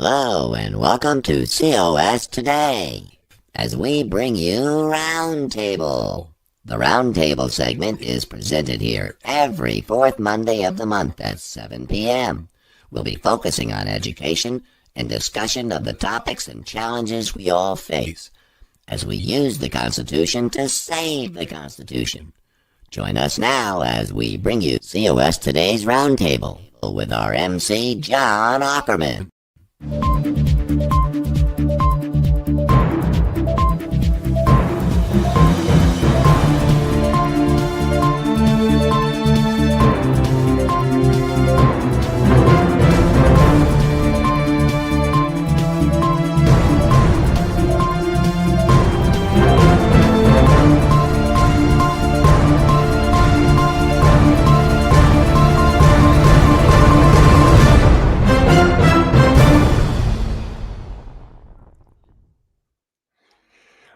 Hello and welcome to COS Today, as we bring you Roundtable. The Roundtable segment is presented here every fourth Monday of the month at 7 p.m. We'll be focusing on education and discussion of the topics and challenges we all face as we use the Constitution to save the Constitution. Join us now as we bring you COS Today's Roundtable with our MC, John Ackerman.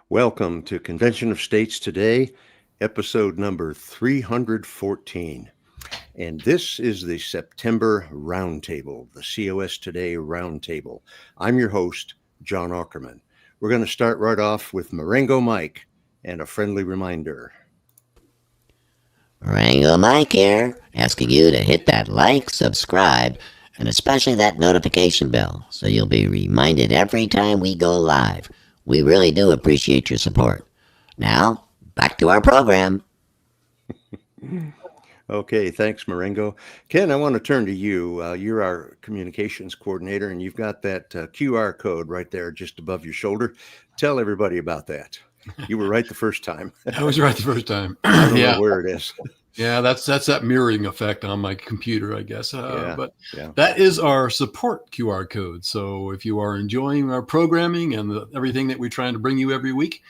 Welcome to Convention of States Today, episode number 314. And this is the September Roundtable, the COS Today Roundtable. I'm your host, John Ackerman. We're going to start right off with Marengo Mike and a friendly reminder. Marengo Mike here, asking you to hit that like, subscribe, and especially that notification bell so you'll be reminded every time we go live. We really do appreciate your support. Now, back to our program. Okay, thanks, Marengo. Ken, I want to turn to you. You're our communications coordinator, and you've got that QR code right there just above your shoulder. Tell everybody about that. You were right the first time. I was right the first time. I don't know where it is. Yeah, that's that mirroring effect on my computer, I guess. But yeah. That is our support QR code. So if you are enjoying our programming and everything that we're trying to bring you every week,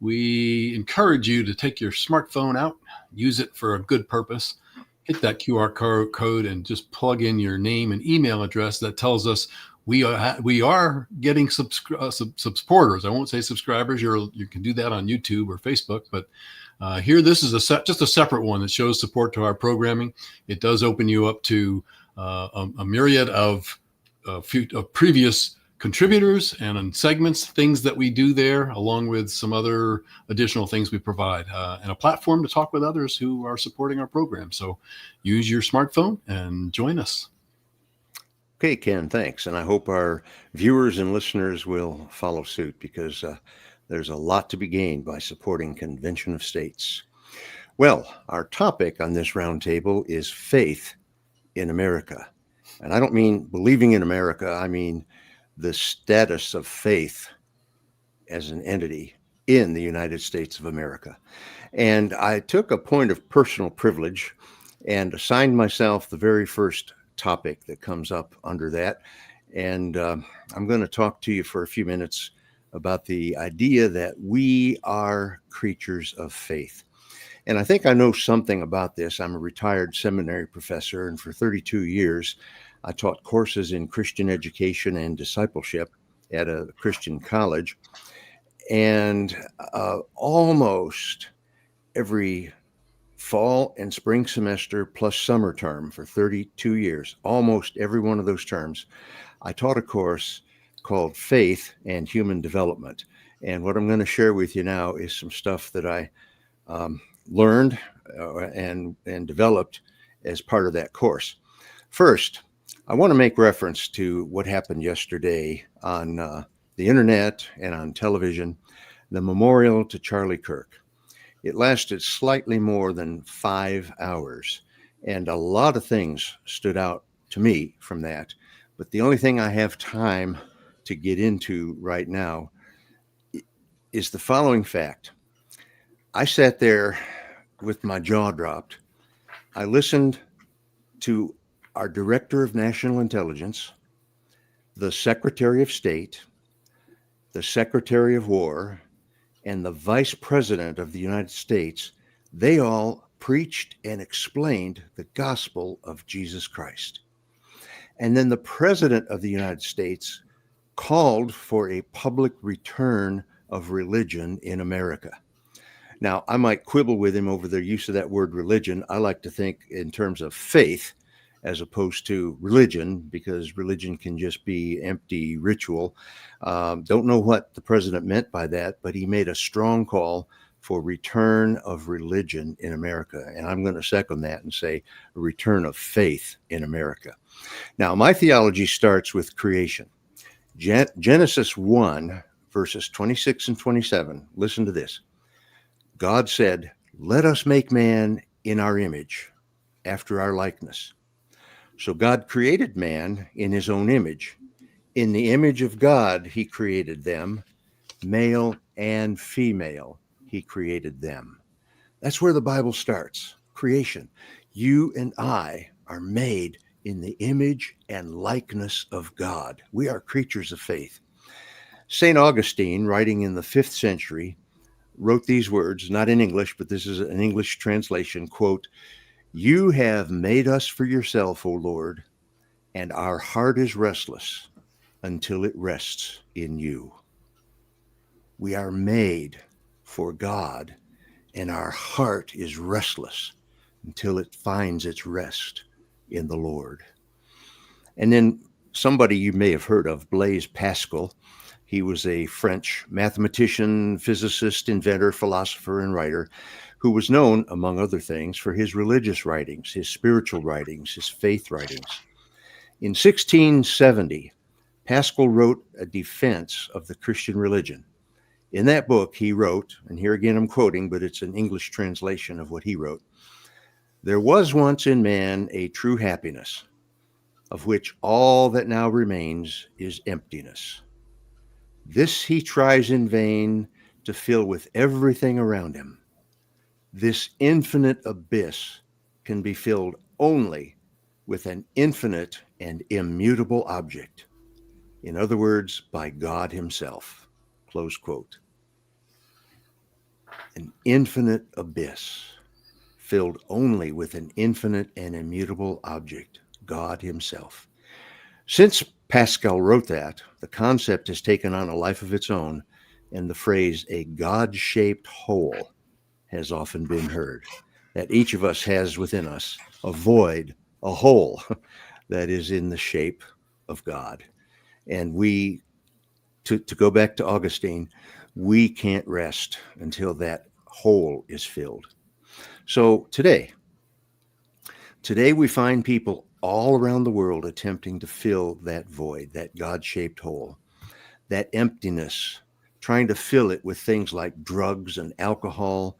we encourage you to take your smartphone out, use it for a good purpose, hit that QR code and just plug in your name and email address that tells us we are getting supporters. I won't say subscribers. You can do that on YouTube or Facebook, but here, this is just a separate one that shows support to our programming. It does open you up to a myriad of previous contributors and segments, things that we do there, along with some other additional things we provide, and a platform to talk with others who are supporting our program. So use your smartphone and join us. Okay, Ken, thanks. And I hope our viewers and listeners will follow suit because there's a lot to be gained by supporting Convention of States. Well, our topic on this roundtable is faith in America. And I don't mean believing in America. I mean the status of faith as an entity in the United States of America. And I took a point of personal privilege and assigned myself the very first topic that comes up under that. And I'm going to talk to you for a few minutes about the idea that we are creatures of faith. And I think I know something about this. I'm a retired seminary professor, and for 32 years, I taught courses in Christian education and discipleship at a Christian college. And almost every fall and spring semester plus summer term for 32 years, almost every one of those terms, I taught a course called Faith and Human Development. And what I'm going to share with you now is some stuff that I learned and developed as part of that course. First, I want to make reference to what happened yesterday on the internet and on television, the memorial to Charlie Kirk. It lasted slightly more than 5 hours, and a lot of things stood out to me from that. But the only thing I have time to get into right now is the following fact. I sat there with my jaw dropped. I listened to our Director of National Intelligence, the Secretary of State, the Secretary of War, and the Vice President of the United States. They all preached and explained the gospel of Jesus Christ. And then the President of the United States called for a public return of religion in America. Now, I might quibble with him over the use of that word religion. I like to think in terms of faith as opposed to religion, because religion can just be empty ritual. Don't know what the president meant by that, but he made a strong call for return of religion in America. And I'm going to second that and say a return of faith in America. Now, my theology starts with creation. Genesis 1, verses 26 and 27. Listen to this. God said, "Let us make man in our image, after our likeness." So God created man in his own image. In the image of God, he created them. Male and female, he created them. That's where the Bible starts. Creation. You and I are made in the image and likeness of God. We are creatures of faith. St. Augustine, writing in the 5th century, wrote these words, not in English, but this is an English translation, quote, "You have made us for yourself, O Lord, and our heart is restless until it rests in you." We are made for God, and our heart is restless until it finds its rest in the Lord. And then somebody you may have heard of, Blaise Pascal. He was a French mathematician, physicist, inventor, philosopher, and writer who was known, among other things, for his religious writings, his spiritual writings, his faith writings. In 1670, Pascal wrote a defense of the Christian religion. In that book, he wrote, and here again I'm quoting, but it's an English translation of what he wrote, "There was once in man a true happiness, of which all that now remains is emptiness. This he tries in vain to fill with everything around him. This infinite abyss can be filled only with an infinite and immutable object. In other words, by God himself." Close quote. An infinite abyss filled only with an infinite and immutable object, God himself. Since Pascal wrote that, the concept has taken on a life of its own, and the phrase "a God-shaped hole" has often been heard. That each of us has within us a void, a hole that is in the shape of God. And we, to go back to Augustine, we can't rest until that hole is filled. So today we find people all around the world attempting to fill that void, that God-shaped hole, that emptiness, trying to fill it with things like drugs and alcohol,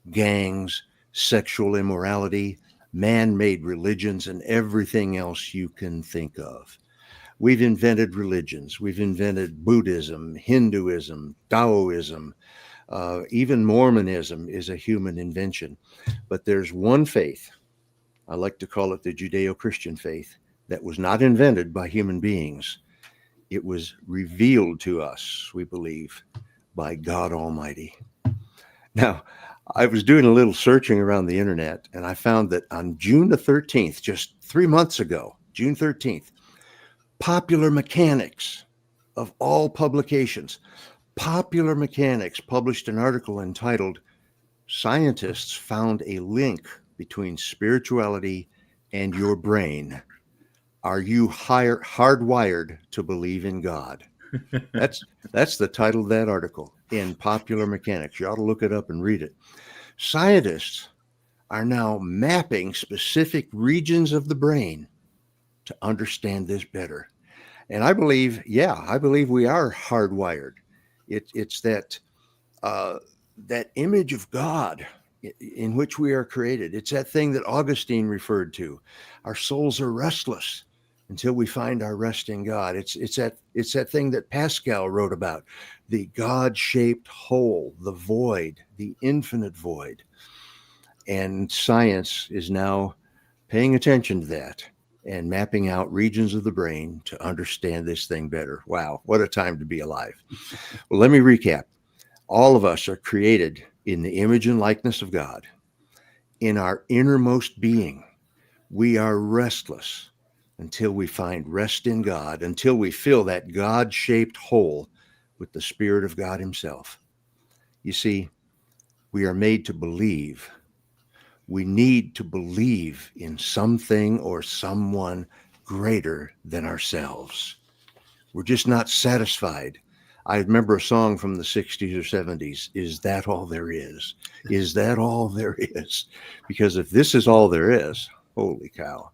gangs, sexual immorality, man-made religions, and everything else you can think of. We've invented religions. We've invented Buddhism, Hinduism, Taoism, even Mormonism is a human invention. But there's one faith, I like to call it the Judeo-Christian faith, that was not invented by human beings. It was revealed to us, we believe, by God Almighty. Now, I was doing a little searching around the internet, and I found that on June the 13th, just 3 months ago, June 13th, Popular Mechanics, of all publications, Popular Mechanics published an article entitled, "Scientists Found a Link Between Spirituality and Your Brain. Are You Hardwired to Believe in God?" That's the title of that article in Popular Mechanics. You ought to look it up and read it. Scientists are now mapping specific regions of the brain to understand this better. And I believe we are hardwired. It's that image of God in which we are created. It's that thing that Augustine referred to. Our souls are restless until we find our rest in God. It's that thing that Pascal wrote about, the God-shaped hole, the void, the infinite void. And science is now paying attention to that and mapping out regions of the brain to understand this thing better. Wow, what a time to be alive. Well, let me recap. All of us are created in the image and likeness of God. In our innermost being, we are restless until we find rest in God, until we fill that God-shaped hole with the Spirit of God himself. You see, we are made to believe. We need to believe in something or someone greater than ourselves. We're just not satisfied. I remember a song from the 60s or 70s. Is that all there is? Is that all there is? Because if this is all there is, holy cow.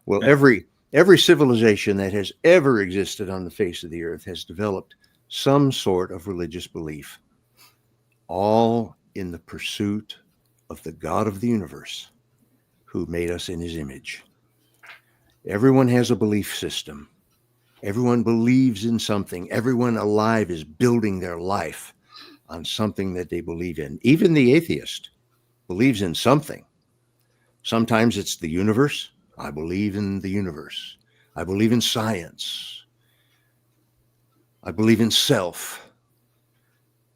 Well, every civilization that has ever existed on the face of the earth has developed some sort of religious belief, all in the pursuit of the God of the universe who made us in his image. Everyone has a belief system. Everyone believes in something. Everyone alive is building their life on something that they believe in. Even the atheist believes in something. Sometimes it's the universe. I believe in the universe. I believe in science. I believe in self.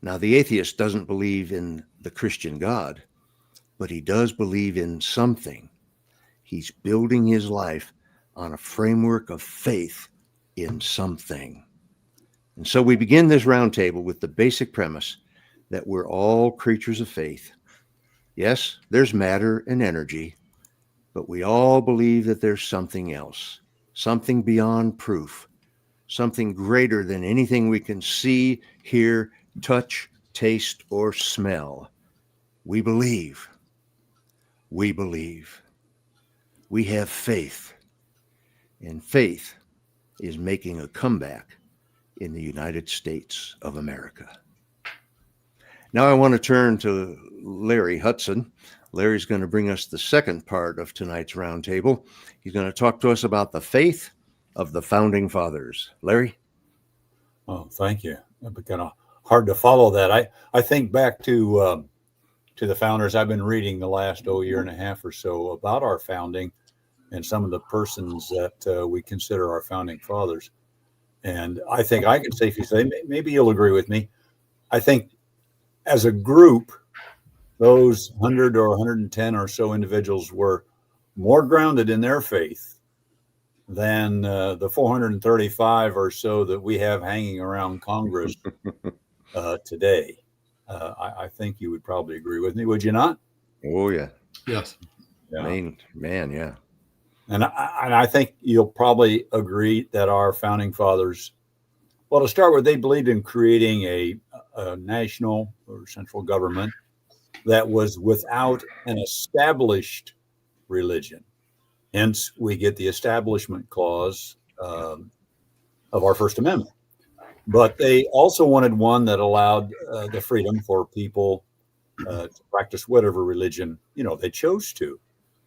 Now, the atheist doesn't believe in the Christian God, but he does believe in something. He's building his life on a framework of faith in something. And so we begin this roundtable with the basic premise that we're all creatures of faith. Yes, there's matter and energy, but we all believe that there's something else, something beyond proof, something greater than anything we can see, hear, touch, taste, or smell. We believe. We believe. We have faith. And faith is making a comeback in the United States of America. Now I want to turn to Larry Hudson. Larry's going to bring us the second part of tonight's roundtable. He's going to talk to us about the faith of the Founding Fathers. Larry? Oh, thank you. It'd be kind of hard to follow that. I think back to the founders. I've been reading the last year and a half or so about our founding and some of the persons that we consider our founding fathers. And I think I can safely say, maybe you'll agree with me, I think as a group, those 100 or 110 or so individuals were more grounded in their faith than the 435 or so that we have hanging around Congress today. I think you would probably agree with me, would you not? Oh, yeah. Yes. Yeah. Man, yeah. And I think you'll probably agree that our founding fathers, well, to start with, they believed in creating a national or central government that was without an established religion. Hence, we get the Establishment Clause of our First Amendment. But they also wanted one that allowed the freedom for people to practice whatever religion they chose to,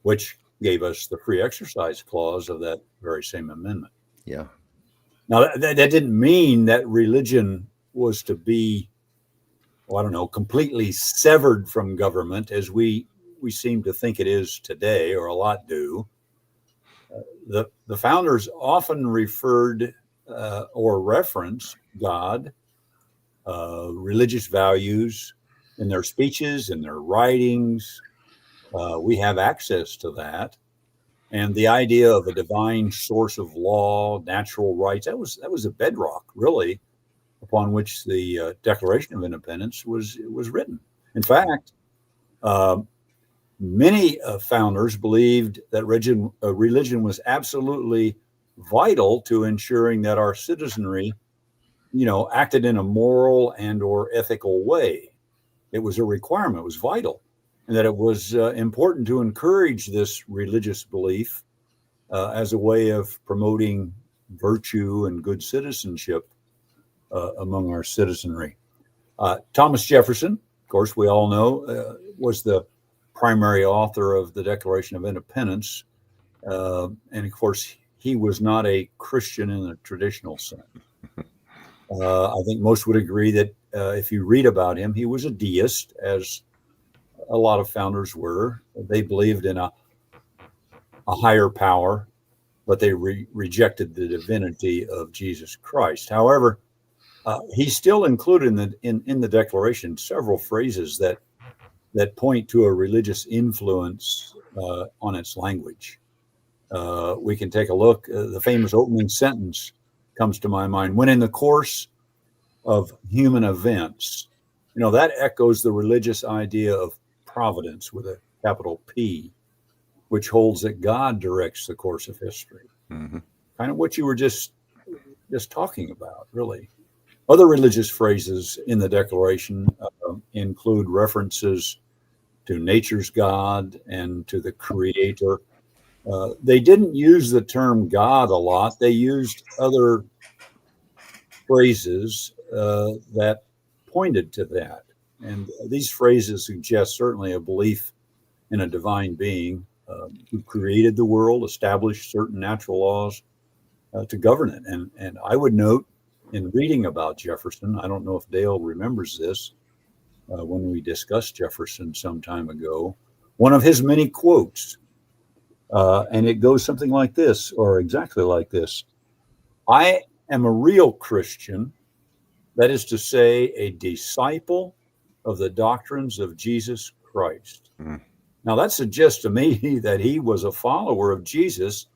which gave us the Free Exercise Clause of that very same amendment. Yeah. Now, that didn't mean that religion was to be, completely severed from government as we seem to think it is today, or a lot do. The founders often referred or referenced God, religious values in their speeches, in their writings. We have access to that. And the idea of a divine source of law, natural rights, that was a bedrock, really, upon which the Declaration of Independence was written. In fact, many founders believed that religion was absolutely vital to ensuring that our citizenry, acted in a moral and or ethical way. It was a requirement, it was vital, and that it was important to encourage this religious belief as a way of promoting virtue and good citizenship among our citizenry. Thomas Jefferson, of course, we all know, was the primary author of the Declaration of Independence. And of course, he was not a Christian in the traditional sense. I think most would agree that if you read about him, he was a deist, as a lot of founders were. They believed in a higher power, but they rejected the divinity of Jesus Christ. However, he still included in the Declaration several phrases that point to a religious influence on its language. We can take a look. The famous opening sentence comes to my mind. When in the course of human events, that echoes the religious idea of providence with a capital P, which holds that God directs the course of history. Mm-hmm. Kind of what you were just talking about, really. Other religious phrases in the Declaration include references to nature's God and to the Creator. They didn't use the term God a lot. They used other phrases that pointed to that. And these phrases suggest certainly a belief in a divine being who created the world, established certain natural laws to govern it. And I would note in reading about Jefferson, I don't know if Dale remembers this, when we discussed Jefferson some time ago, one of his many quotes, and it goes something like this, or exactly like this: I am a real Christian, that is to say, a disciple of the doctrines of Jesus Christ. Mm. Now, that suggests to me that he was a follower of Jesus,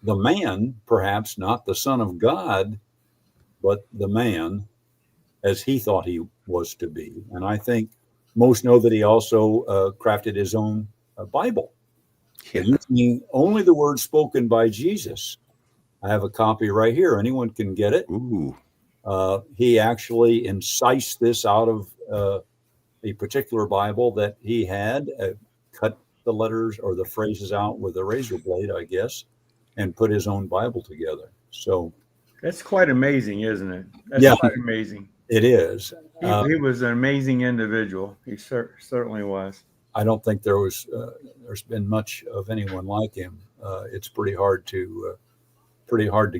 the man, perhaps not the Son of God, but the man as he thought he was to be. And I think most know that he also crafted his own Bible, using only the words spoken by Jesus. I have a copy right here. Anyone can get it. Ooh. He actually incised this out of a particular Bible that he had, cut the letters or the phrases out with a razor blade, I guess, and put his own Bible together. So that's quite amazing, isn't it? That's Yeah. quite amazing. It is. He was an amazing individual. He certainly was. I don't think there's been much of anyone like him. It's pretty hard to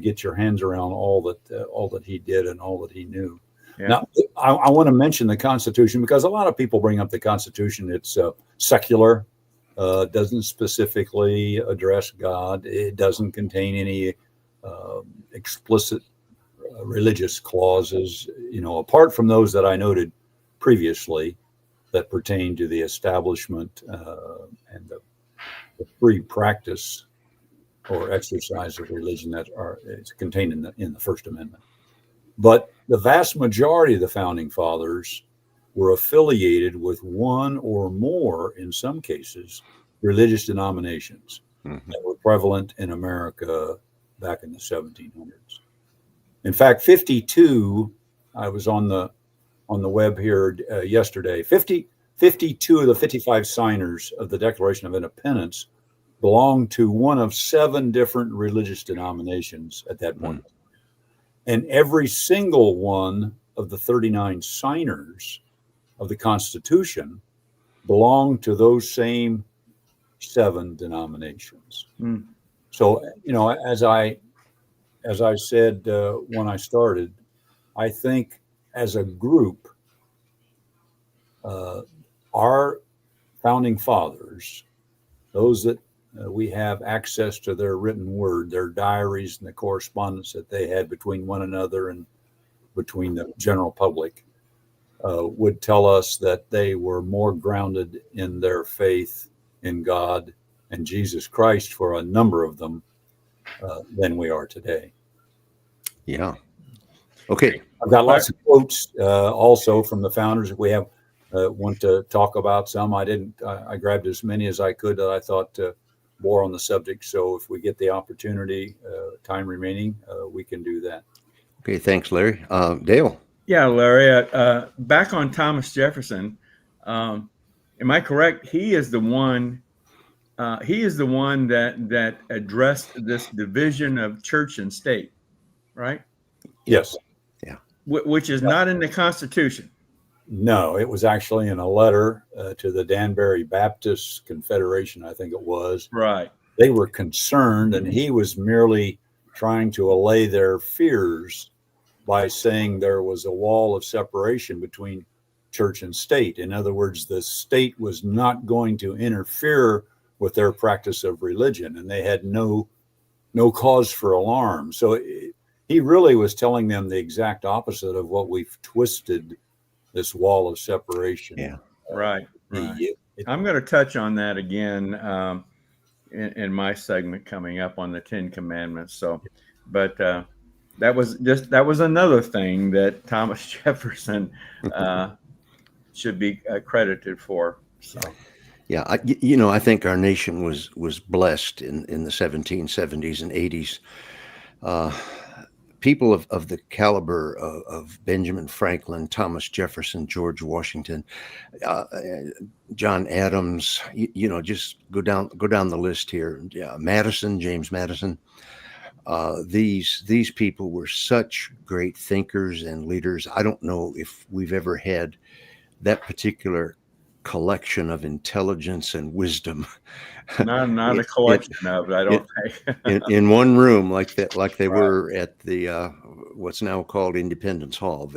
get your hands around all that he did and all that he knew. Yeah. Now, I want to mention the Constitution because a lot of people bring up the Constitution. It's secular, doesn't specifically address God. It doesn't contain any explicit religious clauses, apart from those that I noted previously that pertain to the establishment and the free practice or exercise of religion that is contained in the First Amendment. But the vast majority of the founding fathers were affiliated with one or more, in some cases, religious denominations that were prevalent in America back in the 1700s. In fact, 52, I was on the web here yesterday, 52 of the 55 signers of the Declaration of Independence belonged to one of 7 different religious denominations at that point. And every single one of the 39 signers of the Constitution belonged to those same 7 denominations. So, as I said when I started, I think as a group, our founding fathers, those that we have access to their written word, their diaries and the correspondence that they had between one another and between the general public, would tell us that they were more grounded in their faith in God and Jesus Christ for a number of them than we are today. Yeah. Okay. I've got lots of quotes also from the founders. If we have want to talk about some, I grabbed as many as I could that I thought more on the subject. So if we get the opportunity, time remaining, we can do that. Okay. Thanks, Larry. Dale. Yeah, Larry. Back on Thomas Jefferson. Am I correct? He is the one. That addressed this division of church and state, right? Yes. Yeah. Which is not in the Constitution. No, it was actually in a letter to the Danbury Baptist Confederation, I think it was. Right. They were concerned, and he was merely trying to allay their fears by saying there was a wall of separation between church and state. In other words, the state was not going to interfere with their practice of religion, and they had no cause for alarm. So he really was telling them the exact opposite of what we've twisted this wall of separation. Yeah. Right. I'm going to touch on that again in my segment coming up on the 10 Commandments. So, but that was another thing that Thomas Jefferson should be credited for. So. Yeah, I think our nation was blessed in the 1770s and 80s. People of the caliber of Benjamin Franklin, Thomas Jefferson, George Washington, uh, John Adams, just go down the list here. Yeah, Madison, James Madison. These people were such great thinkers and leaders. I don't know if we've ever had that particular collection of intelligence and wisdom. Not a collection of it, I don't think. in one room like that, like they Right. were at the what's now called Independence Hall.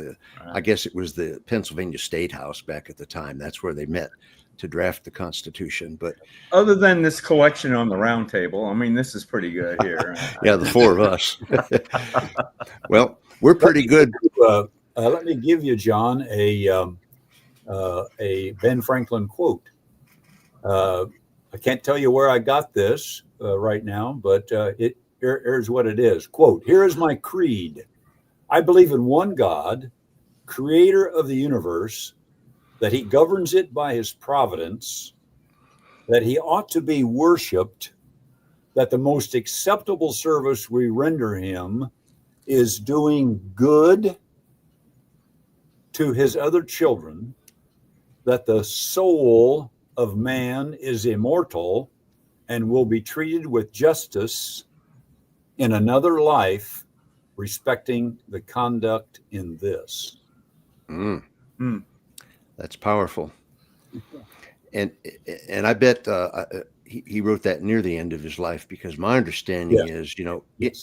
I guess it was the Pennsylvania State House back at the time. That's where they met to draft the Constitution. But Other than this collection on the round table, I mean, this is pretty good here. yeah, the four of us. Well, we're pretty good. Let me give you, John, a Ben Franklin quote. I can't tell you where I got this right now, but here's what it is. Quote, "Here is my creed. I believe in one God, creator of the universe, that he governs it by his providence, that he ought to be worshiped, that the most acceptable service we render him is doing good to his other children, that the soul of man is immortal and will be treated with justice in another life, respecting the conduct in this." That's powerful. And I bet he wrote that near the end of his life, because my understanding is,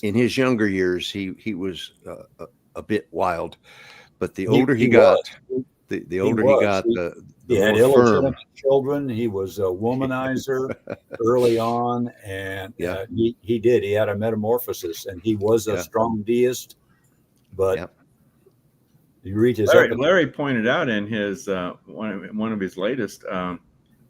in his younger years, he was a bit wild, but the older he got, the older he got, he had more firm. illegitimate children. He was a womanizer early on, and he had a metamorphosis, and he was a strong deist. But you read his Larry pointed out in his one of his latest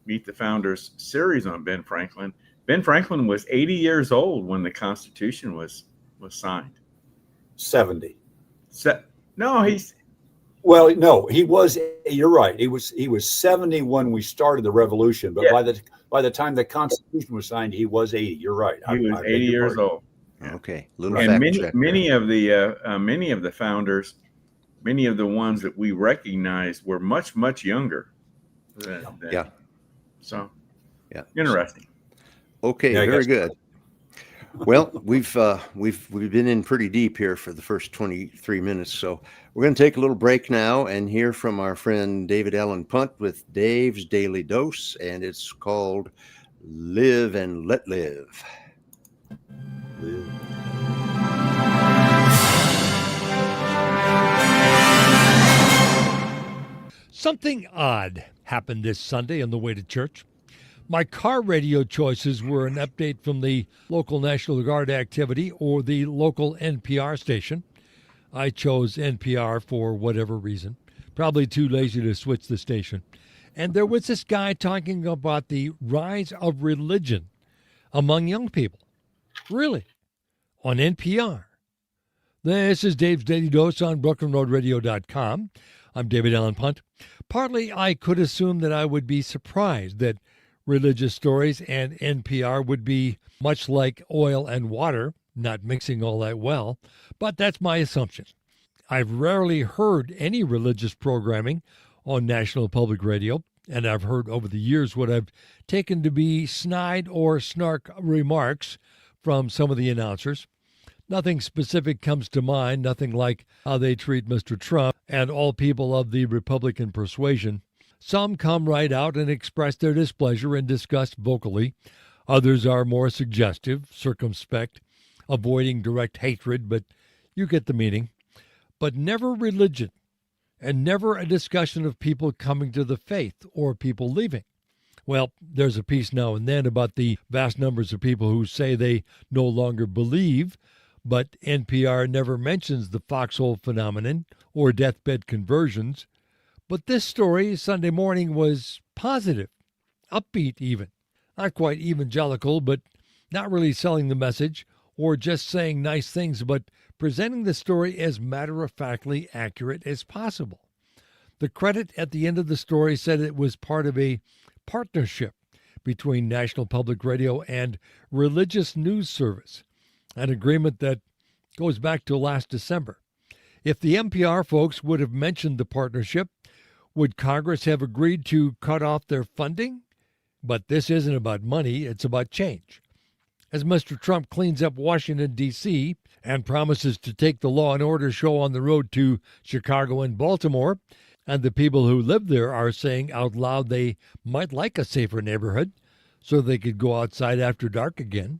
Meet the Founders series on Ben Franklin. Ben Franklin was 80 years old when the Constitution was signed. 70. No, he's. Well, no, he was. You're right. He was 70 when we started the revolution, but by the time the Constitution was signed, he was 80. You're right. He was 80 years old. Okay, little And fact check many of the founders, many of the ones that we recognize were much younger. So, interesting. Okay, very good. Well, we've been in pretty deep here for the first 23 minutes, so we're going to take a little break now and hear from our friend David Allen Punt with Dave's Daily Dose, and it's called "Live and Let Live." Something odd happened this Sunday on the way to church. My car radio choices were an update from the local National Guard activity or the local NPR station. I chose NPR for whatever reason, probably too lazy to switch the station. And there was this guy talking about the rise of religion among young people. Really? On NPR. This is Dave's Daily Dose on BrooklynRoadRadio.com. I'm David Allen Punt. Partly I could assume that I would be surprised that religious stories and NPR would be much like oil and water, not mixing all that well, but that's my assumption. I've rarely heard any religious programming on National Public Radio, and I've heard over the years what I've taken to be snide or snark remarks from some of the announcers. Nothing specific comes to mind, nothing like how they treat Mr. Trump and all people of the Republican persuasion. Some come right out and express their displeasure and disgust vocally. Others are more suggestive, circumspect, avoiding direct hatred, but you get the meaning. But never religion, and never a discussion of people coming to the faith or people leaving. Well, there's a piece now and then about the vast numbers of people who say they no longer believe, but NPR never mentions the foxhole phenomenon or deathbed conversions. But this story Sunday morning was positive, upbeat even. Not quite evangelical, but not really selling the message or just saying nice things, but presenting the story as matter-of-factly accurate as possible. The credit at the end of the story said it was part of a partnership between National Public Radio and Religious News Service, an agreement that goes back to last December. If the NPR folks would have mentioned the partnership, would Congress have agreed to cut off their funding? But this isn't about money, it's about change. As Mr. Trump cleans up Washington, D.C., and promises to take the Law and Order show on the road to Chicago and Baltimore, and the people who live there are saying out loud they might like a safer neighborhood so they could go outside after dark again,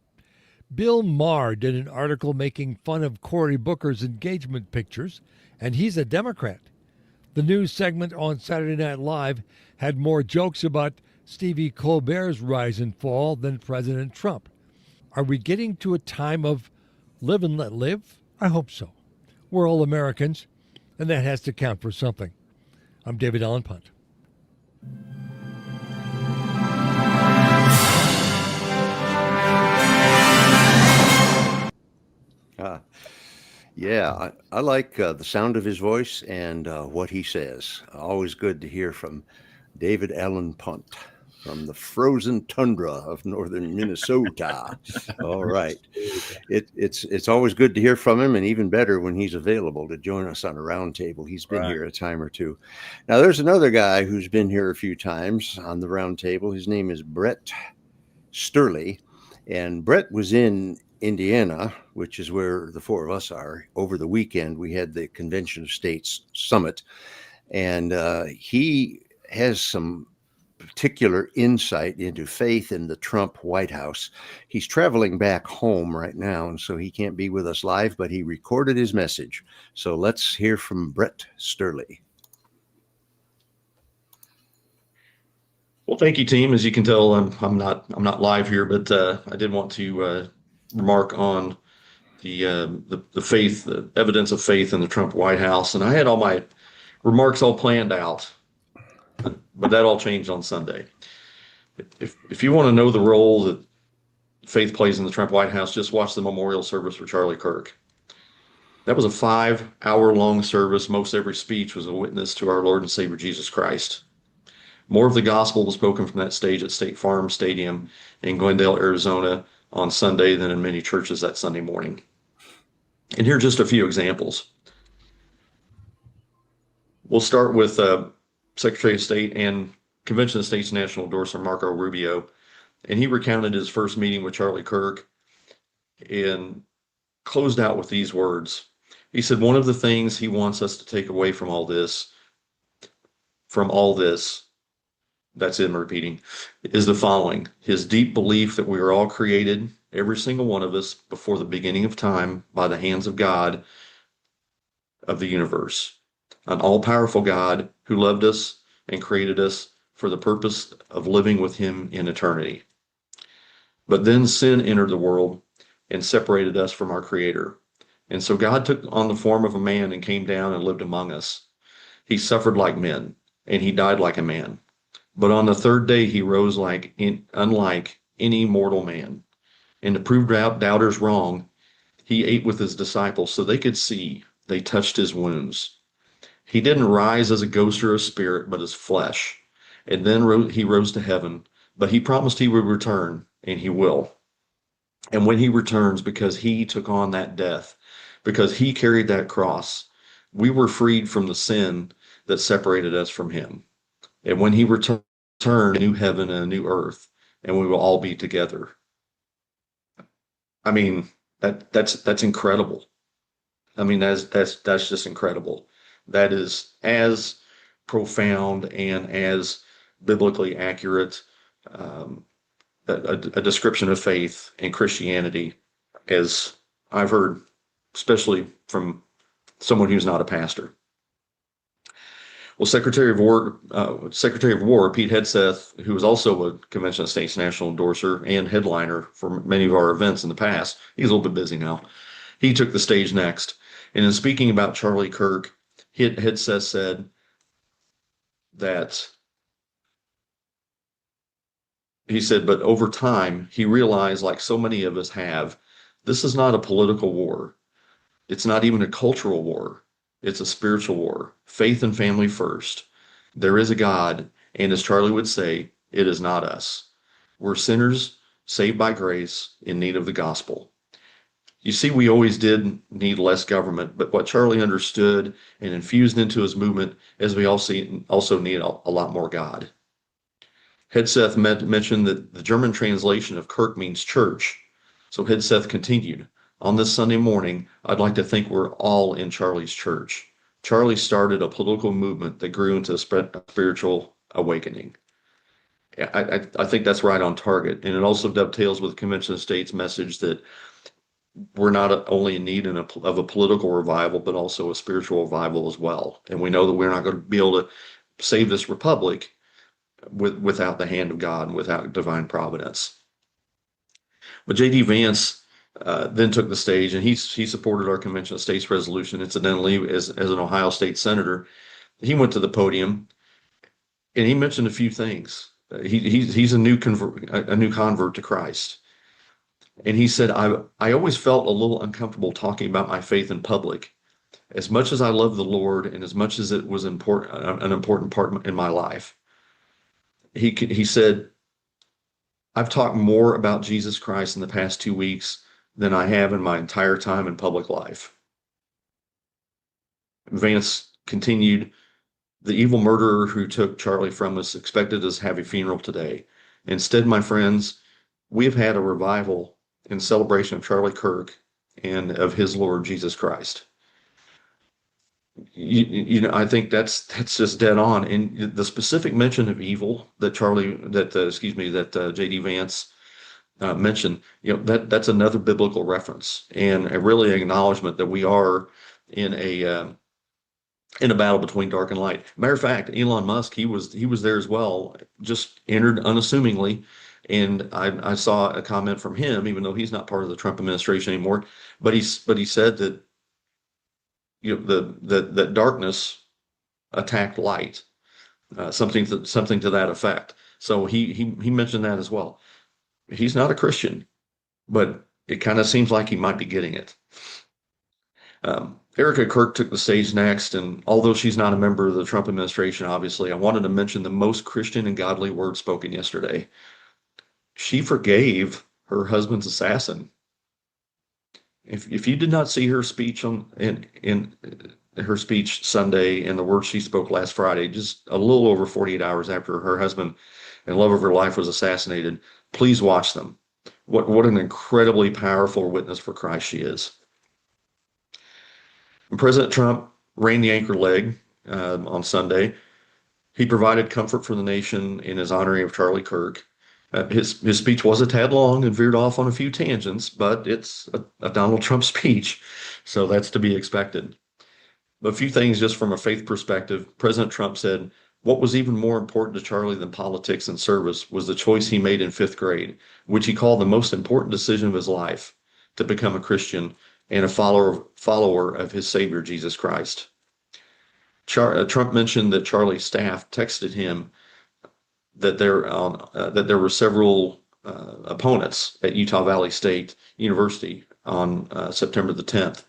Bill Maher did an article making fun of Cory Booker's engagement pictures, and he's a Democrat. The news segment on Saturday Night Live had more jokes about Stevie Colbert's rise and fall than President Trump. Are we getting to a time of live and let live? I hope so. We're all Americans, and that has to count for something. I'm David Allen Punt. Yeah, I like the sound of his voice and what he says. Always good to hear from David Allen Punt from the frozen tundra of northern Minnesota. All right. It's always good to hear from him, and even better when he's available to join us on a roundtable. He's been here a time or two. Now, there's another guy who's been here a few times on the roundtable. His name is Brett Sturley, and Brett was in Indiana, which is where the four of us are. Over the weekend, we had the Convention of States Summit, and he has some particular insight into faith in the Trump White House. He's traveling back home right now, and so he can't be with us live, but he recorded his message. So let's hear from Brett Sturley. Well, thank you, team. As you can tell, I'm not live here, but I did want to remark on the faith, the evidence of faith in the Trump White House, and I had all my remarks all planned out, but that all changed on Sunday. If you want to know the role that faith plays in the Trump White House, just watch the memorial service for Charlie Kirk. That was a 5-hour-long service. Most every speech was a witness to our Lord and Savior Jesus Christ. More of the gospel was spoken from that stage at State Farm Stadium in Glendale, Arizona on Sunday than in many churches that Sunday morning. And here are just a few examples. We'll start with Secretary of State and Convention of States National Endorser Marco Rubio, and he recounted his first meeting with Charlie Kirk and closed out with these words. He said, one of the things he wants us to take away from all this, that's him repeating, is the following: his deep belief that we are all created, every single one of us, before the beginning of time by the hands of God of the universe, an all-powerful God who loved us and created us for the purpose of living with him in eternity. But then sin entered the world and separated us from our Creator. And so God took on the form of a man and came down and lived among us. He suffered like men, and he died like a man. But on the third day, he rose unlike any mortal man. And to prove doubters wrong, he ate with his disciples so they could see. They touched his wounds. He didn't rise as a ghost or a spirit, but as flesh. And then he rose to heaven. But he promised he would return, and he will. And when he returns, because he took on that death, because he carried that cross, we were freed from the sin that separated us from him. And when he returned, a new heaven and a new earth, and we will all be together. I mean, that's incredible. I mean, that's just incredible. That is as profound and as biblically accurate a description of faith and Christianity as I've heard, especially from someone who's not a pastor. Well, Secretary of War Pete Hegseth, who was also a Convention of States National Endorser and headliner for many of our events in the past, he's a little bit busy now. He took the stage next, and in speaking about Charlie Kirk, Hegseth said that but over time, he realized, like so many of us have, this is not a political war. It's not even a cultural war. It's a spiritual war. Faith and family first. There is a God, and as Charlie would say, it is not us. We're sinners saved by grace in need of the gospel. You see, we always did need less government, but what Charlie understood and infused into his movement is we also need a lot more God. Hedseth mentioned that the German translation of Kirk means church. So Hedseth continued, on this Sunday morning, I'd like to think we're all in Charlie's church. Charlie started a political movement that grew into a spiritual awakening. I think that's right on target. And it also dovetails with the Convention of States message that we're not only in need of a political revival, but also a spiritual revival as well. And we know that we're not going to be able to save this republic without the hand of God and without divine providence. But J.D. Vance then took the stage, and he supported our Convention of States resolution. Incidentally, as an Ohio State senator, he went to the podium and he mentioned a few things. He's a new convert to Christ. And he said, I always felt a little uncomfortable talking about my faith in public. As much as I love the Lord and as much as it was an important part in my life, he said, I've talked more about Jesus Christ in the past 2 weeks than I have in my entire time in public life. Vance continued, the evil murderer who took Charlie from us expected us to have a funeral today. Instead, my friends, we have had a revival in celebration of Charlie Kirk and of his Lord Jesus Christ. I think that's just dead on. And the specific mention of evil that J.D. Vance mentioned, that's another biblical reference and a really acknowledgement that we are in a battle between dark and light. Matter of fact, Elon Musk, he was there as well, just entered unassumingly. And I saw a comment from him, even though he's not part of the Trump administration anymore, but he said that that darkness attacked light, something to that effect. So he mentioned that as well. He's not a Christian, but it kind of seems like he might be getting it. Erica Kirk took the stage next, and although she's not a member of the Trump administration, obviously, I wanted to mention the most Christian and godly words spoken yesterday. She forgave her husband's assassin. If you did not see her speech in her speech Sunday and the words she spoke last Friday, just a little over 48 hours after her husband and love of her life was assassinated, please watch them. What an incredibly powerful witness for Christ she is. And President Trump ran the anchor leg on Sunday. He provided comfort for the nation in his honoring of Charlie Kirk. His speech was a tad long and veered off on a few tangents, but it's a Donald Trump speech, so that's to be expected. A few things just from a faith perspective. President Trump said, what was even more important to Charlie than politics and service was the choice he made in 5th grade, which he called the most important decision of his life, to become a Christian and a follower of his Savior, Jesus Christ. Trump mentioned that Charlie's staff texted him that there were several opponents at Utah Valley State University on September the 10th,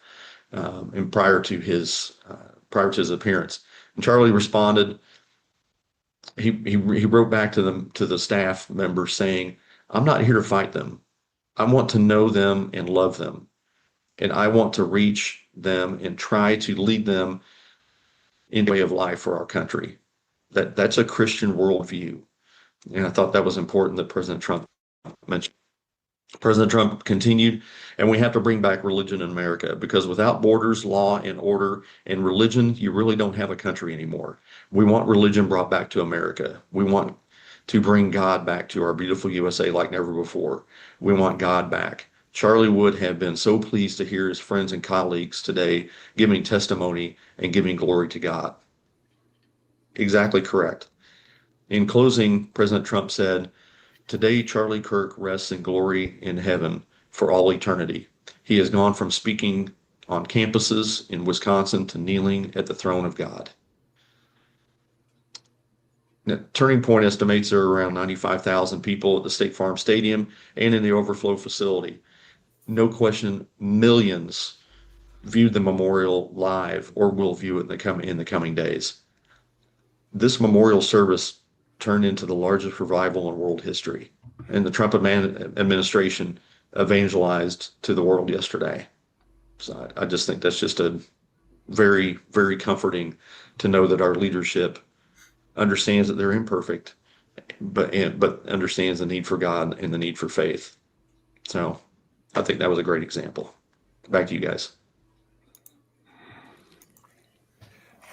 and prior to his appearance. And Charlie responded. He wrote back to the staff members saying, "I'm not here to fight them. I want to know them and love them, and I want to reach them and try to lead them in the way of life for our country." That's a Christian worldview. And I thought that was important that President Trump mentioned. President Trump continued, and we have to bring back religion in America, because without borders, law, and order, and religion, you really don't have a country anymore. We want religion brought back to America. We want to bring God back to our beautiful USA like never before. We want God back. Charlie would have been so pleased to hear his friends and colleagues today giving testimony and giving glory to God. Exactly correct. In closing, President Trump said, today Charlie Kirk rests in glory in heaven for all eternity. He has gone from speaking on campuses in Wisconsin to kneeling at the throne of God. Now, Turning Point estimates there are around 95,000 people at the State Farm Stadium and in the overflow facility. No question, millions viewed the memorial live or will view it in the coming days. This memorial service turned into the largest revival in world history. and the Trump administration evangelized to the world yesterday. So I just think that's just a very, very comforting to know that our leadership understands that they're imperfect, but understands the need for God and the need for faith. So I think that was a great example. Back to you guys.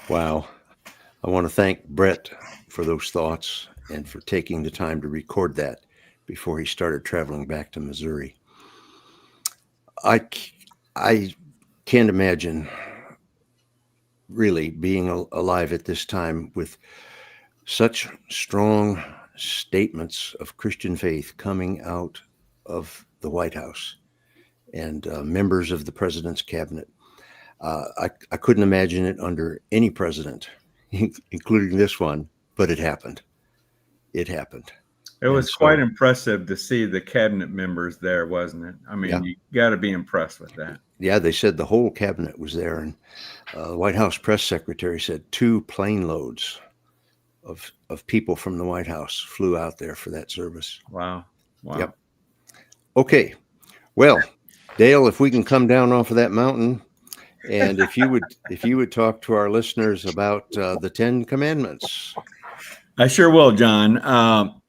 Wow. I want to thank Brett for those thoughts and for taking the time to record that before he started traveling back to Missouri. I can't imagine really being alive at this time with such strong statements of Christian faith coming out of the White House and members of the president's cabinet. I couldn't imagine it under any president, including this one, but it happened. It happened. It was quite impressive to see the cabinet members there, wasn't it? I mean, you got to be impressed with that. Yeah, they said the whole cabinet was there, and the White House press secretary said 2 plane loads of people from the White House flew out there for that service. Wow. Yep. Okay. Well, Dale, if we can come down off of that mountain, and if you would talk to our listeners about the 10 Commandments. I sure will, John.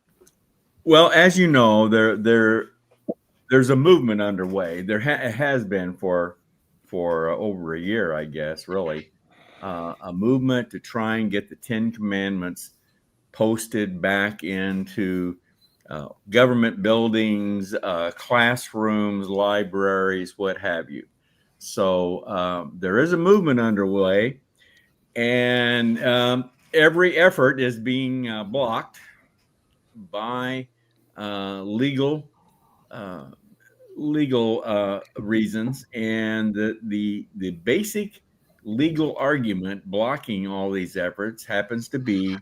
Well, as you know, there's a movement underway. There has been for over a year, I guess, really, a movement to try and get the 10 Commandments posted back into government buildings, classrooms, libraries, what have you. So there is a movement underway, and every effort is being blocked by legal reasons, and the basic legal argument blocking all these efforts happens to be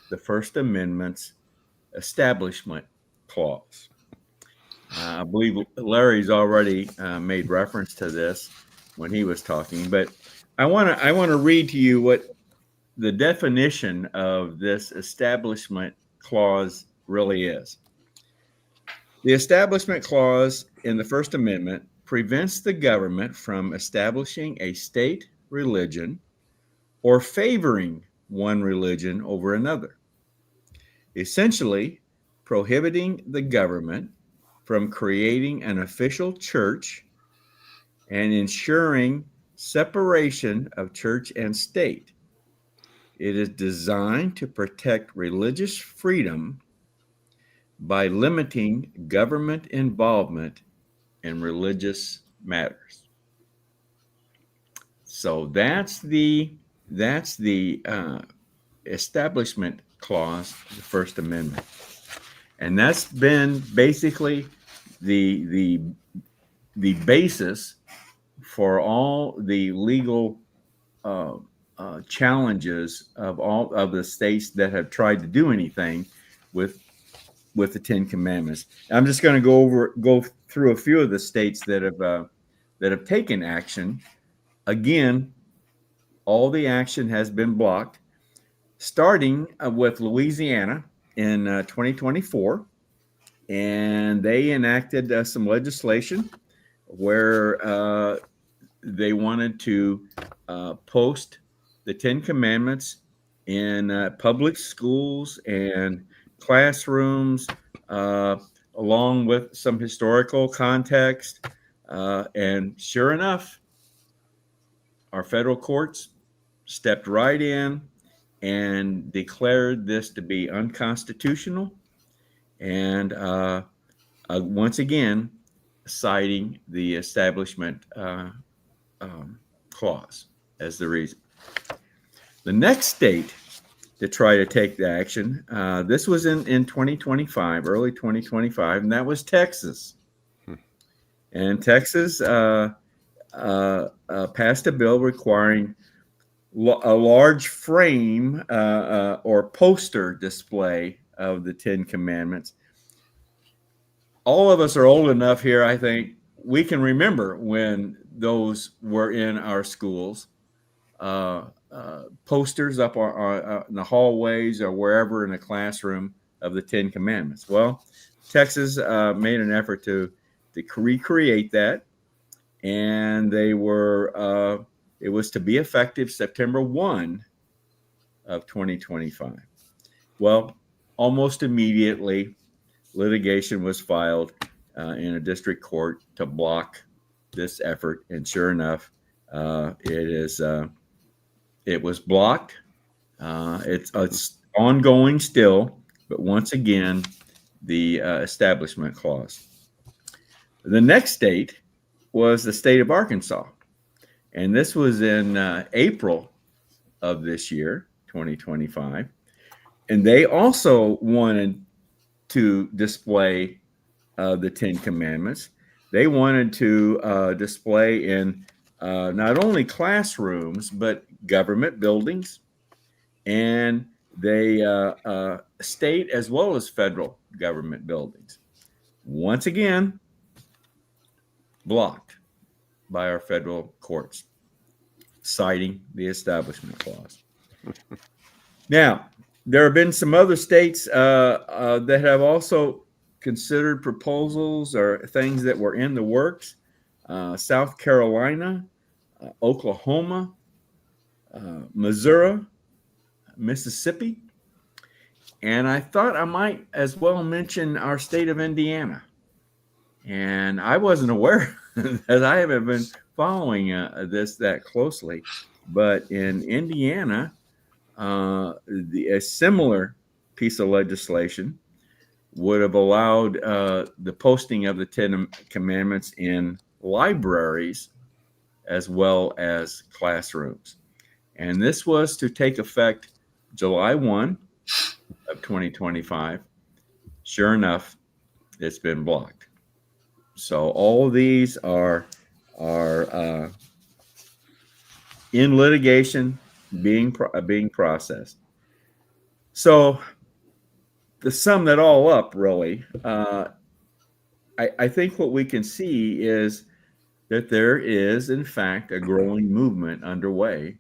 the First Amendment's Establishment Clause. I believe Larry's already made reference to this when he was talking, but I want to read to you what the definition of this Establishment Clause really is. The Establishment Clause in the First Amendment prevents the government from establishing a state religion or favoring one religion over another, essentially prohibiting the government from creating an official church and ensuring separation of church and state. It is designed to protect religious freedom by limiting government involvement in religious matters. So that's the Establishment Clause of the First Amendment, and that's been basically the basis for all the legal challenges of all of the states that have tried to do anything with the 10 Commandments. I'm just going to go through a few of the states that have taken action. Again, all the action has been blocked, starting with Louisiana in 2024, and they enacted some legislation where they wanted to post the 10 Commandments in public schools and classrooms, along with some historical context. And sure enough, our federal courts stepped right in and declared this to be unconstitutional. And once again, citing the Establishment Clause as the reason. The next state to try to take the action, this was in 2025, early 2025, and that was Texas. And Texas passed a bill requiring a large frame or poster display of the 10 Commandments. All of us are old enough here, I think, we can remember when those were in our schools, posters up in the hallways or wherever in the classroom of the 10 Commandments. Well, Texas made an effort to recreate that, and they were it was to be effective September 1 of 2025. Well, almost immediately, litigation was filed in a district court to block this effort, and sure enough, it was blocked. It's ongoing still, but once again, the Establishment Clause. The next state was the state of Arkansas, and this was in April of this year, 2025, and they also wanted to display the Ten Commandments. They wanted to display in not only classrooms, but government buildings, and they state as well as federal government buildings. Once again, blocked by our federal courts, citing the Establishment Clause. Now, there have been some other states that have also considered proposals or things that were in the works. South Carolina, Oklahoma, Missouri, Mississippi, and I thought I might as well mention our state of Indiana. And I wasn't aware that I haven't been following this that closely, but in Indiana, a similar piece of legislation would have allowed the posting of the Ten Commandments in libraries as well as classrooms. And this was to take effect July 1 of 2025. Sure enough, it's been blocked. So all of these are in litigation, being processed. So to sum that all up, really, I think what we can see is that there is, in fact, a growing movement underway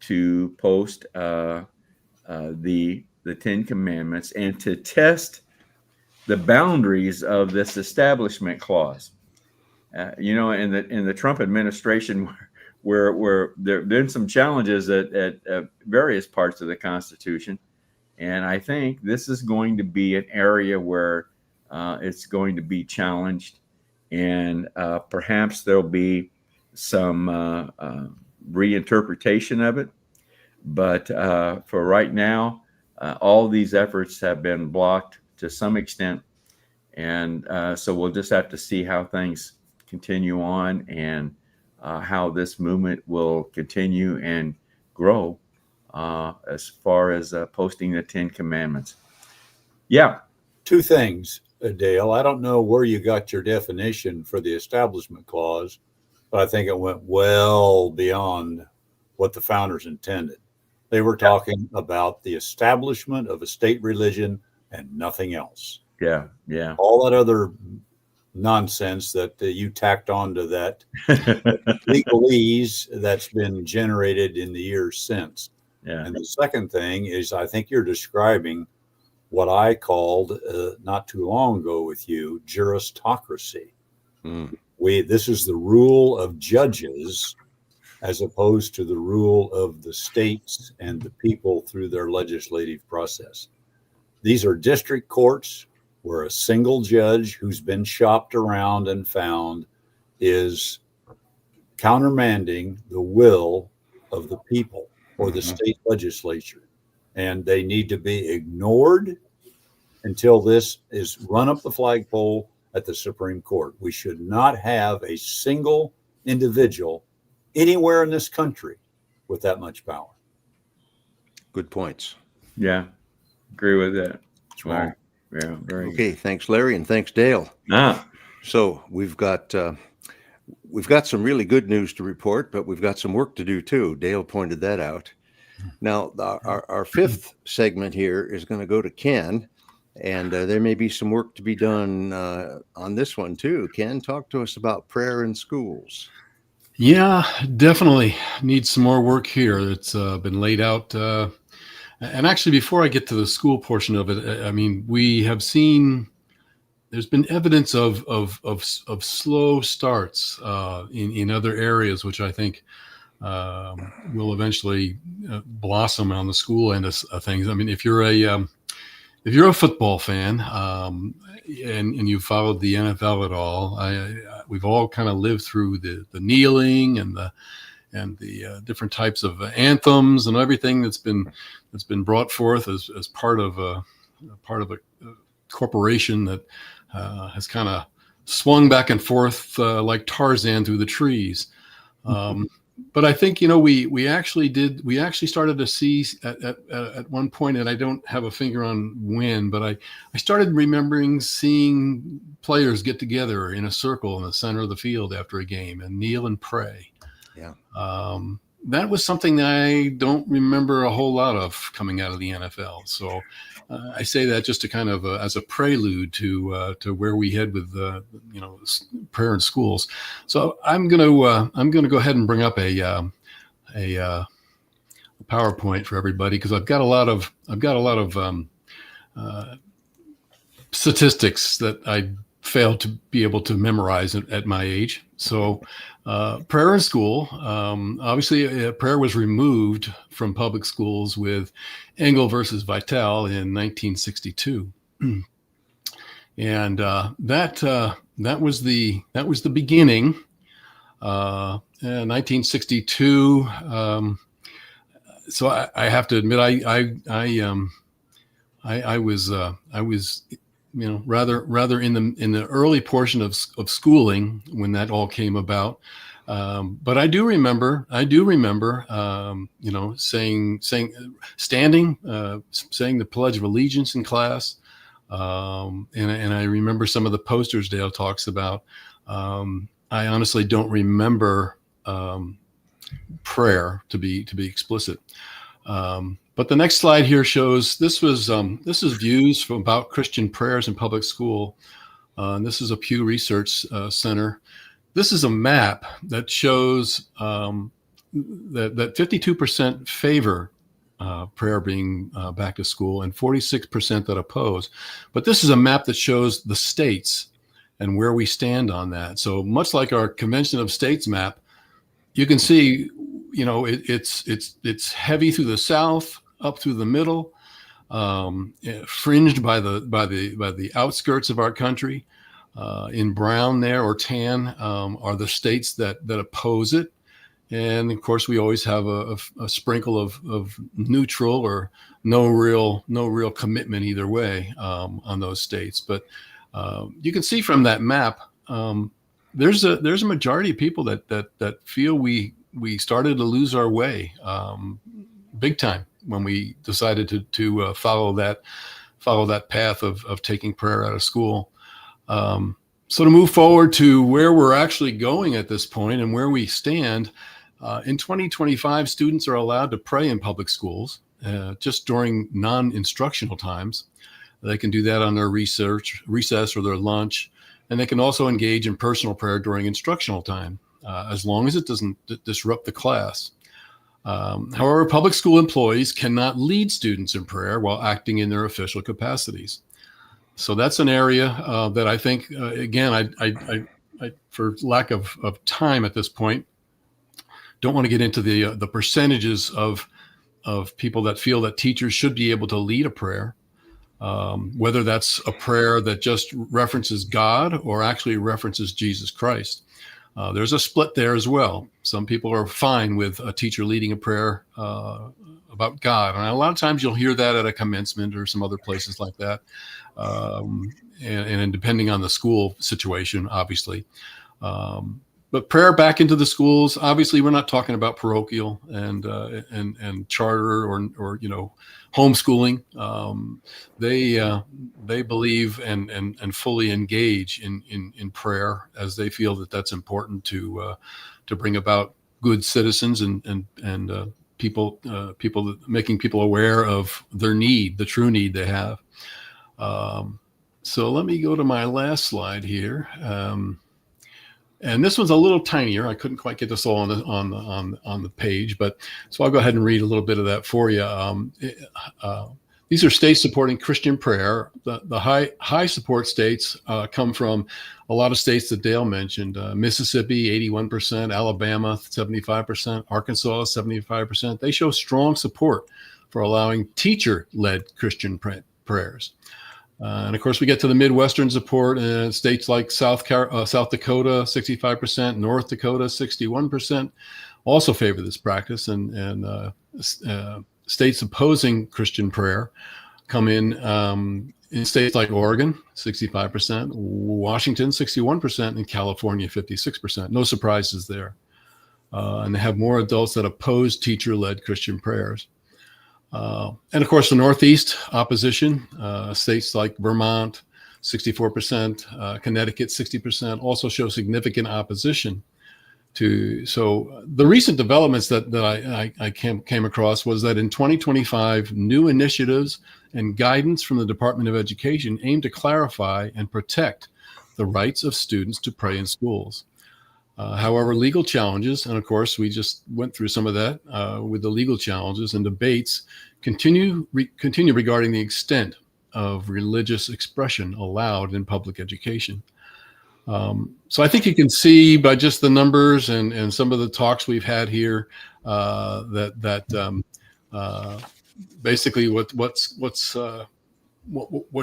to post the Ten Commandments and to test the boundaries of this Establishment Clause. In the Trump administration, where there have been some challenges at various parts of the Constitution, and I think this is going to be an area where it's going to be challenged, and perhaps there'll be some reinterpretation of it. But for right now, all these efforts have been blocked to some extent. And so we'll just have to see how things continue on and how this movement will continue and grow as far as posting the Ten Commandments. Yeah. Two things, Dale. I don't know where you got your definition for the Establishment Clause, but I think it went well beyond what the founders intended. They were talking about the establishment of a state religion and nothing else. Yeah. All that other nonsense that you tacked onto that legalese that's been generated in the years since. Yeah. And the second thing is, I think you're describing what I called not too long ago with you, juristocracy. This is the rule of judges as opposed to the rule of the states and the people through their legislative process. These are district courts where a single judge who's been shopped around and found is countermanding the will of the people or the state legislature. And they need to be ignored until this is run up the flagpole at the Supreme Court. We should not have a single individual anywhere in this country with that much power. Good points. Yeah. Agree with that. Right. Yeah. Very Okay. Thanks, Larry, and thanks, Dale. So we've got some really good news to report, but we've got some work to do too. Dale pointed that out. Now, our fifth segment here is going to go to Ken, and there may be some work to be done on this one too. Ken, talk to us about prayer in schools. Yeah, definitely needs some more work here. It's been laid out. And actually, before I get to the school portion of it, I mean, we have seen evidence of slow starts in other areas, which I think will eventually blossom on the school end of things. I mean, if you're a football fan and you followed the NFL at all, we've all kind of lived through the kneeling and the different types of anthems and everything that's been brought forth as part of a corporation that has kind of swung back and forth like Tarzan through the trees. But I think, we actually started to see at one point, and I don't have a finger on when, but I started remembering seeing players get together in a circle in the center of the field after a game and kneel and pray. Yeah. That was something that I don't remember a whole lot of coming out of the NFL. So I say that just to kind of as a prelude to where we head with prayer in schools. So I'm gonna go ahead and bring up a PowerPoint for everybody, because I've got a lot of statistics that I failed to be able to memorize at my age. So prayer in school, obviously prayer was removed from public schools with Engel versus Vitale in 1962. And that was the beginning. 1962. So I have to admit, I was rather in the early portion of schooling when that all came about. But I do remember, standing, saying the Pledge of Allegiance in class. And I remember some of the posters Dale talks about. I honestly don't remember prayer to be explicit. But the next slide here shows this is views from about Christian prayers in public school. And this is a Pew Research Center. This is a map that shows that 52% favor prayer being back to school and 46% that oppose. But this is a map that shows the states and where we stand on that. So much like our Convention of States map, you can see, it's heavy through the South, up through the middle, fringed by the outskirts of our country. In brown there, or tan, are the states that oppose it. And of course, we always have a sprinkle of neutral or no real commitment either way on those states. But you can see from that map, there's a majority of people that feel we started to lose our way big time when we decided to follow that path of taking prayer out of school. So to move forward to where we're actually going at this point and where we stand, in 2025, students are allowed to pray in public schools just during non-instructional times. They can do that on their recess or their lunch, and they can also engage in personal prayer during instructional time, as long as it doesn't disrupt the class. However, public school employees cannot lead students in prayer while acting in their official capacities. So that's an area that I think, again, I for lack of time at this point, don't want to get into the percentages of people that feel that teachers should be able to lead a prayer, whether that's a prayer that just references God or actually references Jesus Christ. There's a split there as well. Some people are fine with a teacher leading a prayer about God. And a lot of times you'll hear that at a commencement or some other places like that. And depending on the school situation, obviously. But prayer back into the schools, obviously we're not talking about parochial and charter or homeschooling. They believe and fully engage in prayer, as they feel that that's important to bring about good citizens and people making people aware of their need, the true need they have. So let me go to my last slide here. And this one's a little tinier. I couldn't quite get this all on the page, but so I'll go ahead and read a little bit of that for you. these are states supporting Christian prayer. The high support states come from a lot of states that Dale mentioned: Mississippi, 81%; Alabama, 75%; Arkansas, 75%. They show strong support for allowing teacher-led Christian prayers. And of course, we get to the Midwestern support, states like South Dakota, 65%; North Dakota, 61%, also favor this practice, and states opposing Christian prayer come in states like Oregon, 65%, Washington, 61%, and California, 56%. No surprises there. And they have more adults that oppose teacher-led Christian prayers. And of course, the Northeast opposition, states like Vermont, 64%, Connecticut, 60%, also show significant opposition to. So the recent developments that I came across was that in 2025, new initiatives and guidance from the Department of Education aim to clarify and protect the rights of students to pray in schools. However, legal challenges, and of course, we just went through some of that with the legal challenges and debates, continue regarding the extent of religious expression allowed in public education. So I think you can see by just the numbers and some of the talks we've had here that basically what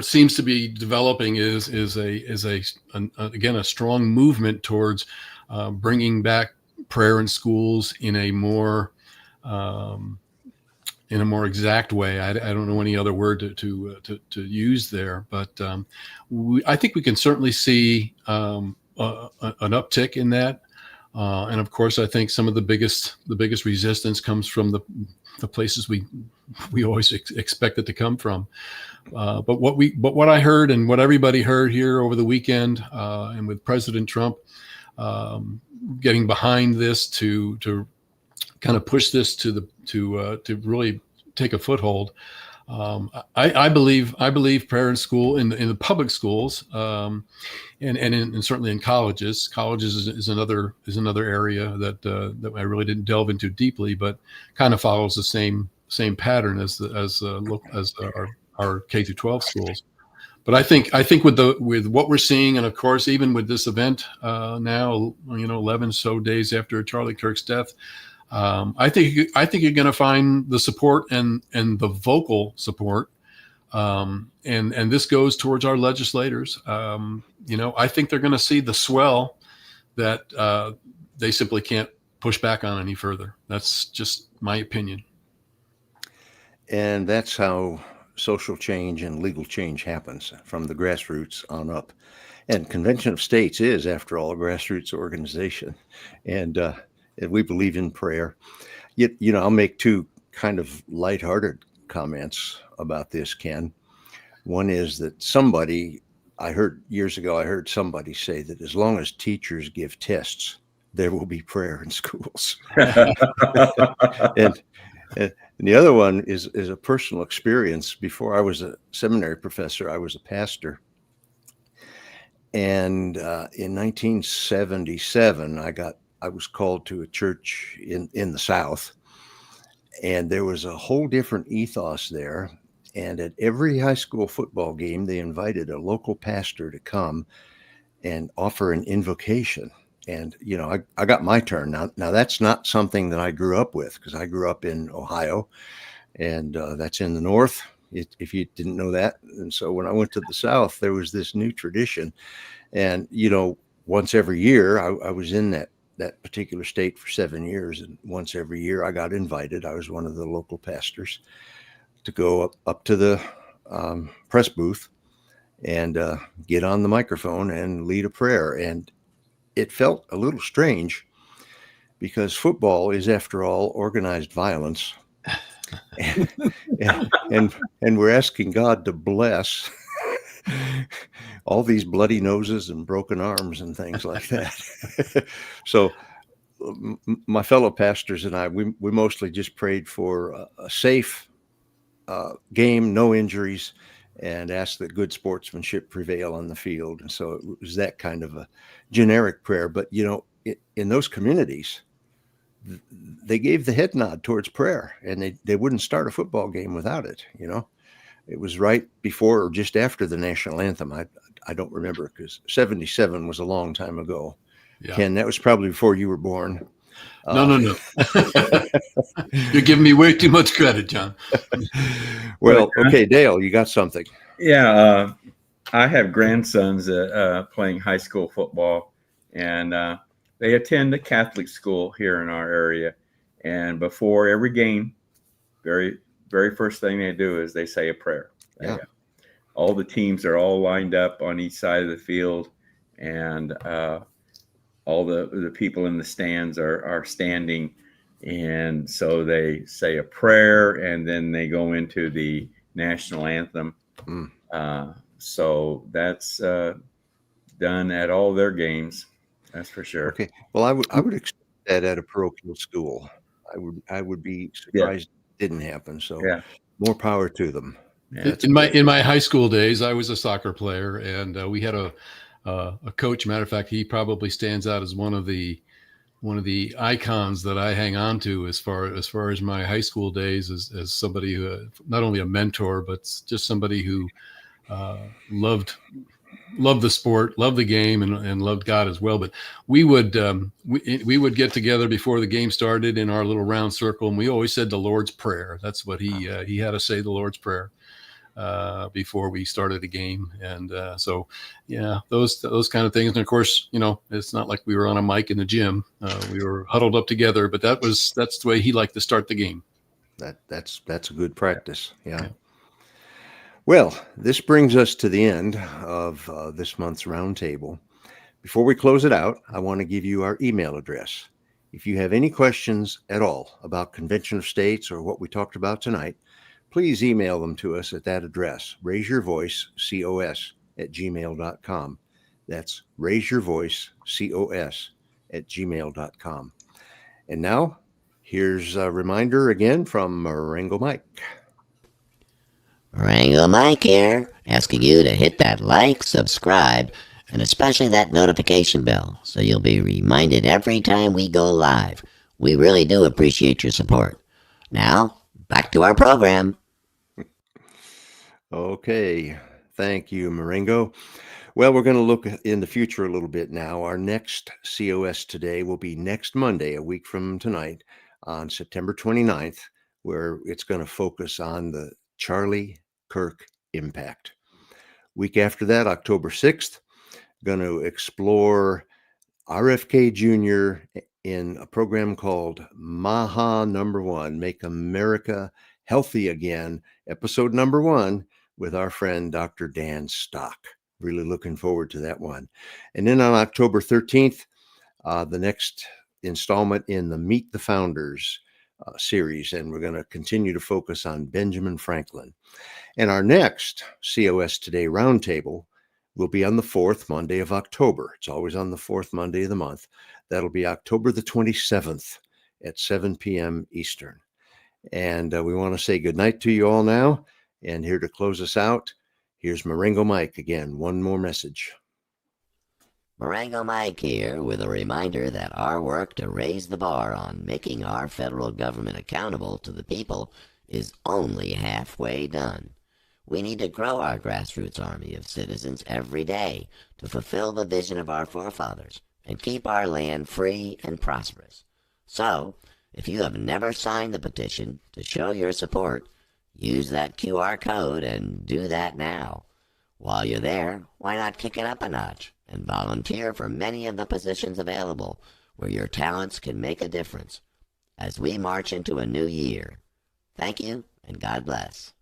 seems to be developing is again a strong movement towards bringing back prayer in schools in a more exact way. I don't know any other word to use there, but I think we can certainly see an uptick in that. And of course, I think some of the biggest resistance comes from the places we always expect it to come from. But what I heard and what everybody heard here over the weekend, and with President Trump getting behind this to kind of push this to really take a foothold. I believe prayer in school in the public schools, and certainly in colleges. Colleges is another area that I really didn't delve into deeply, but kind of follows the same pattern as our K through 12 schools. But I think with what we're seeing, and of course, even with this event now, 11 so days after Charlie Kirk's death, I think you're going to find the support and the vocal support, and this goes towards our legislators. I think they're going to see the swell that they simply can't push back on any further. That's just my opinion. And that's how social change and legal change happens, from the grassroots on up. And Convention of States is, after all, a grassroots organization. And we believe in prayer. Yet, I'll make two kind of lighthearted comments about this, Ken. One is that I heard somebody say that as long as teachers give tests, there will be prayer in schools. And the other one is a personal experience. Before I was a seminary professor, I was a pastor. And in 1977, I was called to a church in the South, and there was a whole different ethos there. And at every high school football game, they invited a local pastor to come and offer an invocation. And, I got my turn. Now that's not something that I grew up with, because I grew up in Ohio, and that's in the North, if you didn't know that. And so when I went to the South, there was this new tradition. And, once every year, I was in that particular state for 7 years. And once every year I got invited. I was one of the local pastors to go up to the press booth and get on the microphone and lead a prayer. And it felt a little strange, because football is, after all, organized violence. and we're asking God to bless all these bloody noses and broken arms and things like that. So my fellow pastors and I, we mostly just prayed for a safe game, no injuries, and asked that good sportsmanship prevail on the field. And so it was that kind of a generic prayer. But, in those communities, they gave the head nod towards prayer, and they wouldn't start a football game without it, It was right before or just after the national anthem. I don't remember because 77 was a long time ago. Yeah. Ken, that was probably before you were born. No. You're giving me way too much credit, John. Well, okay, Dale, you got something. Yeah, I have grandsons playing high school football, and they attend a Catholic school here in our area. And before every game, very first thing they do is they say a prayer. Yeah. All the teams are all lined up on each side of the field, and all the people in the stands are standing. And so they say a prayer, and then they go into the national anthem. So that's done at all their games. That's for sure. Okay. Well, I would expect that at a parochial school. I would be surprised it didn't happen. So more power to them. Yeah, in my high school days, I was a soccer player, and we had a coach. Matter of fact, he probably stands out as one of the icons that I hang on to as far as my high school days, as somebody who not only a mentor, but just somebody who loved the sport, loved the game, and loved God as well. But we would get together before the game started in our little round circle, and we always said the Lord's Prayer. That's what he had to say, the Lord's Prayer, before we started a game. And so yeah, those kind of things. And of course, it's not like we were on a mic in the gym. We were huddled up together, but that's the way he liked to start the game. That's a good practice. Yeah. Well, this brings us to the end of this month's roundtable. Before we close it out, I want to give you our email address. If you have any questions at all about Convention of States or what we talked about tonight, please email them to us at that address, raiseyourvoicecos@gmail.com. That's raiseyourvoicecos@gmail.com. And now, here's a reminder again from Marengo Mike. Marengo Mike here, asking you to hit that like, subscribe, and especially that notification bell so you'll be reminded every time we go live. We really do appreciate your support. Now, back to our program. Okay, thank you, Marengo. Well, we're going to look in the future a little bit now. Our next COS Today will be next Monday, a week from tonight, on September 29th, where it's going to focus on the Charlie Kirk impact. Week after that, October 6th, going to explore RFK Jr. in a program called Maha Number One, Make America Healthy Again, episode number 1 with our friend Dr. Dan Stock. Really looking forward to that one. And then on October 13th, the next installment in the Meet the Founders series, and we're going to continue to focus on Benjamin Franklin. And our next COS Today Roundtable will be on the 4th Monday of October. It's always on the 4th Monday of the month. That'll be October the 27th at 7 p.m. Eastern. And we want to say goodnight to you all now. And here to close us out, here's Marengo Mike again. One more message. Marengo Mike here with a reminder that our work to raise the bar on making our federal government accountable to the people is only halfway done. We need to grow our grassroots army of citizens every day to fulfill the vision of our forefathers and keep our land free and prosperous. So, if you have never signed the petition to show your support, use that QR code and do that now. While you're there, why not kick it up a notch and volunteer for many of the positions available where your talents can make a difference as we march into a new year. Thank you, and God bless.